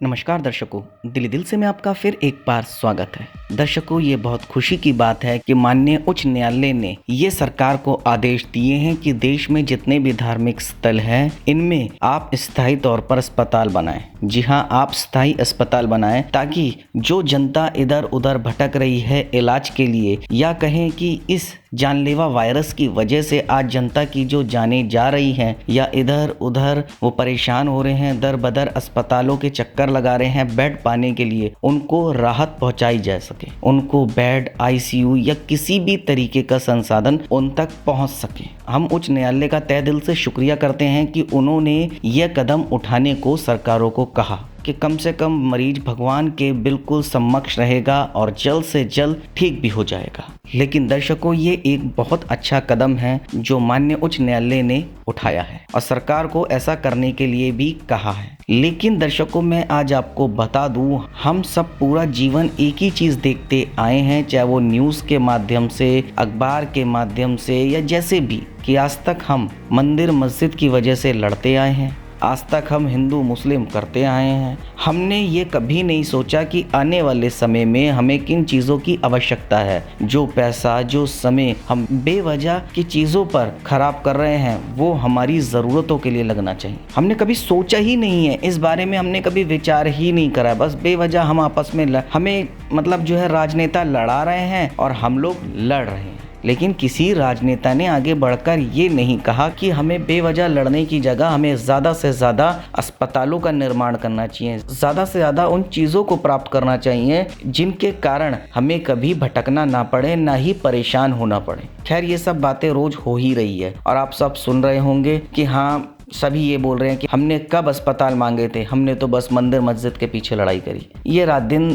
नमस्कार दर्शकों, दिली दिल से मैं आपका फिर एक बार स्वागत है। दर्शकों, ये बहुत खुशी की बात है कि माननीय उच्च न्यायालय ने ये सरकार को आदेश दिए हैं कि देश में जितने भी धार्मिक स्थल हैं इनमें आप स्थायी तौर पर अस्पताल बनाएं। जी हाँ, आप स्थायी अस्पताल बनाएं ताकि जो जनता इधर उधर भटक रही है इलाज के लिए, या कहें कि इस जानलेवा वायरस की वजह से आज जनता की जो जानें जा रही हैं या इधर उधर वो परेशान हो रहे हैं, दर बदर अस्पतालों के चक्कर लगा रहे हैं बेड पाने के लिए, उनको राहत पहुंचाई जा सके, उनको बेड, आईसीयू या किसी भी तरीके का संसाधन उन तक पहुंच सके। हम उच्च न्यायालय का तहे दिल से शुक्रिया करते हैं कि उन्होंने यह कदम उठाने को सरकारों को कहा कि कम से कम मरीज भगवान के बिल्कुल समक्ष रहेगा और जल्द से जल्द ठीक भी हो जाएगा। लेकिन दर्शकों, ये एक बहुत अच्छा कदम है जो माननीय उच्च न्यायालय ने उठाया है और सरकार को ऐसा करने के लिए भी कहा है। लेकिन दर्शकों, मैं आज आपको बता दूं, हम सब पूरा जीवन एक ही चीज़ देखते आए हैं, चाहे वो न्यूज़ के माध्यम से, अखबार के माध्यम से या जैसे भी, कि आज तक हम मंदिर मस्जिद की वजह से लड़ते आए हैं, आज तक हम हिंदू मुस्लिम करते आए हैं। हमने ये कभी नहीं सोचा कि आने वाले समय में हमें किन चीज़ों की आवश्यकता है। जो पैसा, जो समय हम बेवजह की चीज़ों पर खराब कर रहे हैं वो हमारी ज़रूरतों के लिए लगना चाहिए। हमने कभी सोचा ही नहीं है इस बारे में, हमने कभी विचार ही नहीं करा। बस बेवजह हम आपस में हमें जो है राजनेता लड़ा रहे हैं और हम लोग लड़ रहे हैं। लेकिन किसी राजनेता ने आगे बढ़कर ये नहीं कहा कि हमें बेवजह लड़ने की जगह हमें ज़्यादा से ज़्यादा अस्पतालों का निर्माण करना चाहिए, ज़्यादा से ज़्यादा उन चीज़ों को प्राप्त करना चाहिए जिनके कारण हमें कभी भटकना ना पड़े, ना ही परेशान होना पड़े। खैर, ये सब बातें रोज़ हो ही रही है और आप सब सुन रहे होंगे कि हाँ, सभी ये बोल रहे हैं कि हमने कब अस्पताल मांगे थे, हमने तो बस मंदिर मस्जिद के पीछे लड़ाई करी। ये रात दिन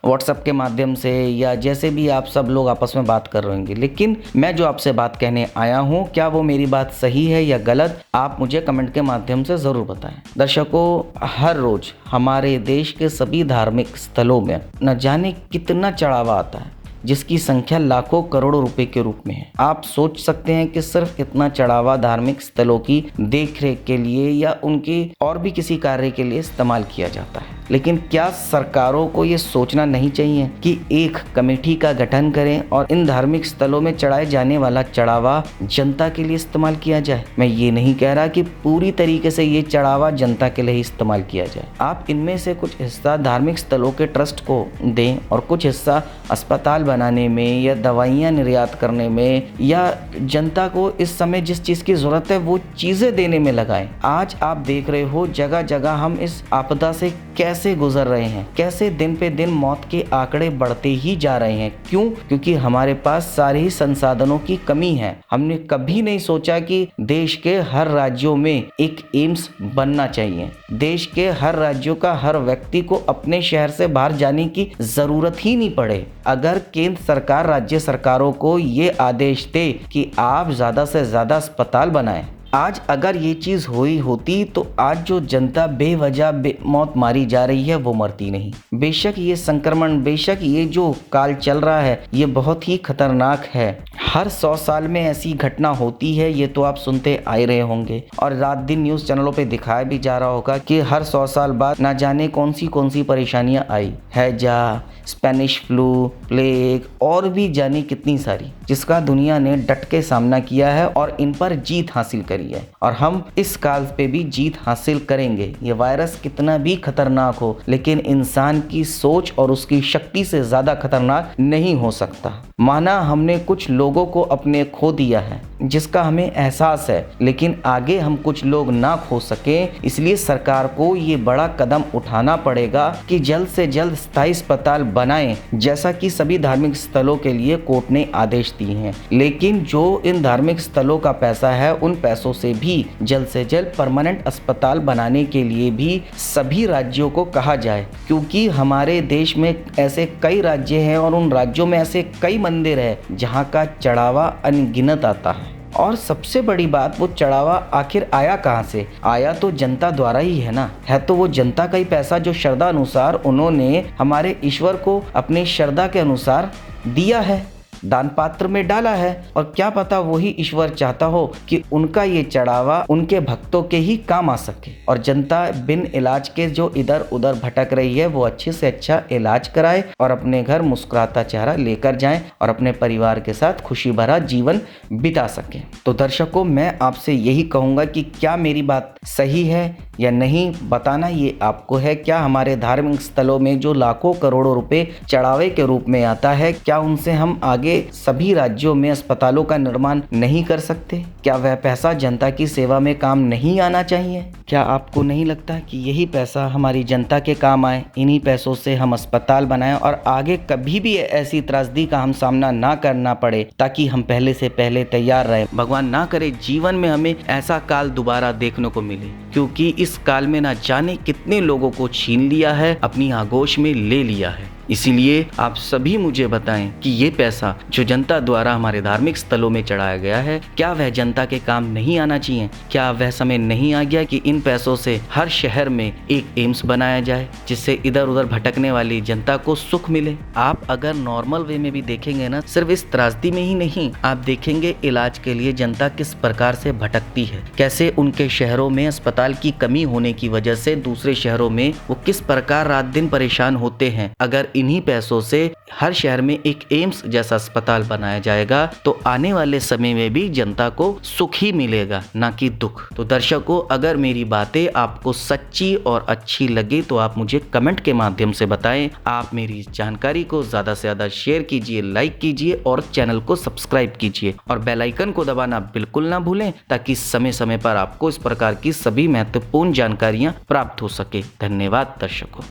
व्हाट्सएप के माध्यम से या जैसे भी आप सब लोग आपस में बात कर रहे होंगे। लेकिन मैं जो आपसे बात कहने आया हूँ, क्या वो मेरी बात सही है या गलत, आप मुझे कमेंट के माध्यम से ज़रूर बताएं। दर्शकों, हर रोज़ हमारे देश के सभी धार्मिक स्थलों में न जाने कितना चढ़ावा आता है, जिसकी संख्या लाखों करोड़ों रुपए के रूप में है। आप सोच सकते हैं कि सिर्फ इतना चढ़ावा धार्मिक स्थलों की देखरेख के लिए या उनके और भी किसी कार्य के लिए इस्तेमाल किया जाता है। लेकिन क्या सरकारों को ये सोचना नहीं चाहिए कि एक कमेटी का गठन करें और इन धार्मिक स्थलों में चढ़ाए जाने वाला चढ़ावा जनता के लिए इस्तेमाल किया जाए? मैं ये नहीं कह रहा कि पूरी तरीके से ये चढ़ावा जनता के लिए ही इस्तेमाल किया जाए। आप इनमें से कुछ हिस्सा धार्मिक स्थलों के ट्रस्ट को दें और कुछ हिस्सा अस्पताल बनाने में या दवाइयाँ निर्यात करने में या जनता को इस समय जिस चीज़ की ज़रूरत है वो चीज़ें देने में लगाएं। आज आप देख रहे हो जगह जगह हम इस आपदा से कैसे गुजर रहे हैं, कैसे दिन पे दिन मौत के आंकड़े बढ़ते ही जा रहे हैं। क्यों? क्योंकि हमारे पास सारे ही संसाधनों की कमी है। हमने कभी नहीं सोचा कि देश के हर राज्यों में एक एम्स बनना चाहिए। देश के हर राज्यों का हर व्यक्ति को अपने शहर से बाहर जाने की जरूरत ही नहीं पड़े। अगर केंद्र सरकार राज्य सरकारों को ये आदेश दे कि आप ज़्यादा से ज़्यादा अस्पताल बनाएं, आज अगर ये चीज़ हुई होती तो आज जो जनता बेवजह मौत मारी जा रही है वो मरती नहीं। बेशक ये संक्रमण, बेशक ये जो काल चल रहा है ये बहुत ही खतरनाक है। हर 100 साल में ऐसी घटना होती है, ये तो आप सुनते आ रहे होंगे और रात दिन न्यूज़ चैनलों पे दिखाया भी जा रहा होगा कि हर 100 साल बाद ना जाने कौन सी परेशानियां आई, हैजा, स्पेनिश फ्लू, प्लेग और भी जाने कितनी सारी, जिसका दुनिया ने डट के सामना किया है और इन पर जीत हासिल करी है और हम इस काल पे भी जीत हासिल करेंगे। ये वायरस कितना भी खतरनाक हो लेकिन इंसान की सोच और उसकी शक्ति से ज़्यादा खतरनाक नहीं हो सकता। माना हमने कुछ लोगों को अपने खो दिया है जिसका हमें एहसास है, लेकिन आगे हम कुछ लोग ना खो सके, इसलिए सरकार को ये बड़ा कदम उठाना पड़ेगा कि जल्द से जल्द स्थायी अस्पताल बनाएं, जैसा कि सभी धार्मिक स्थलों के लिए कोर्ट ने आदेश दिए हैं। लेकिन जो इन धार्मिक स्थलों का पैसा है उन पैसों से भी जल्द से जल्द परमानेंट अस्पताल बनाने के लिए भी सभी राज्यों को कहा जाए, क्योंकि हमारे देश में ऐसे कई राज्य हैं और उन राज्यों में ऐसे कई मंदिर है जहाँ का चढ़ावा अनगिनत आता है। और सबसे बड़ी बात, वो चढ़ावा आखिर आया कहाँ से? आया तो जनता द्वारा ही है ना। है तो वो जनता का ही पैसा जो श्रद्धा अनुसार उन्होंने हमारे ईश्वर को अपनी श्रद्धा के अनुसार दिया है। दान पात्र में डाला है और क्या पता वही ईश्वर चाहता हो कि उनका ये चढ़ावा उनके भक्तों के ही काम आ सके और जनता बिन इलाज के जो इधर उधर भटक रही है वो अच्छे से अच्छा इलाज कराए और अपने घर मुस्कुराता चेहरा लेकर जाएं और अपने परिवार के साथ खुशी भरा जीवन बिता सके। तो दर्शकों, मैं आपसे यही कहूँगा कि क्या मेरी बात सही है या नहीं, बताना ये आपको है। क्या हमारे धार्मिक स्थलों में जो लाखों करोड़ों रुपए चढ़ावे के रूप में आता है, क्या उनसे हम आगे सभी राज्यों में अस्पतालों का निर्माण नहीं कर सकते? क्या वह पैसा जनता की सेवा में काम नहीं आना चाहिए? क्या आपको नहीं लगता कि यही पैसा हमारी जनता के काम आए? इन्हीं पैसों से हम अस्पताल बनाएं और आगे कभी भी ऐसी त्रासदी का हम सामना ना करना पड़े, ताकि हम पहले से पहले तैयार रहे। भगवान ना करे जीवन में हमें ऐसा काल दोबारा देखने को मिले, क्योंकि इस काल में ना जाने कितने लोगों को छीन लिया है, अपनी आगोश में ले लिया है। इसीलिए आप सभी मुझे बताएं कि ये पैसा जो जनता द्वारा हमारे धार्मिक स्थलों में चढ़ाया गया है, क्या वह जनता के काम नहीं आना चाहिए? क्या वह समय नहीं आ गया कि इन पैसों से हर शहर में एक एम्स बनाया जाए, जिससे इधर उधर भटकने वाली जनता को सुख मिले? आप अगर नॉर्मल वे में भी देखेंगे ना, सिर्फ इस त्रासदी में ही नहीं, आप देखेंगे इलाज के लिए जनता किस प्रकार से भटकती है, कैसे उनके शहरों में अस्पताल की कमी होने की वजह से दूसरे शहरों में वो किस प्रकार रात दिन परेशान होते हैं। अगर इन्हीं पैसों से हर शहर में एक एम्स जैसा अस्पताल बनाया जाएगा तो आने वाले समय में भी जनता को सुख ही मिलेगा, ना कि दुख। तो दर्शकों, अगर मेरी बातें आपको सच्ची और अच्छी लगी तो आप मुझे कमेंट के माध्यम से बताएं। आप मेरी इस जानकारी को ज़्यादा से ज़्यादा शेयर कीजिए, लाइक कीजिए और चैनल को सब्सक्राइब कीजिए और बेल आइकन को दबाना बिल्कुल ना भूलें, ताकि समय समय पर आपको इस प्रकार की सभी महत्वपूर्ण जानकारियाँ प्राप्त हो सके। धन्यवाद दर्शकों।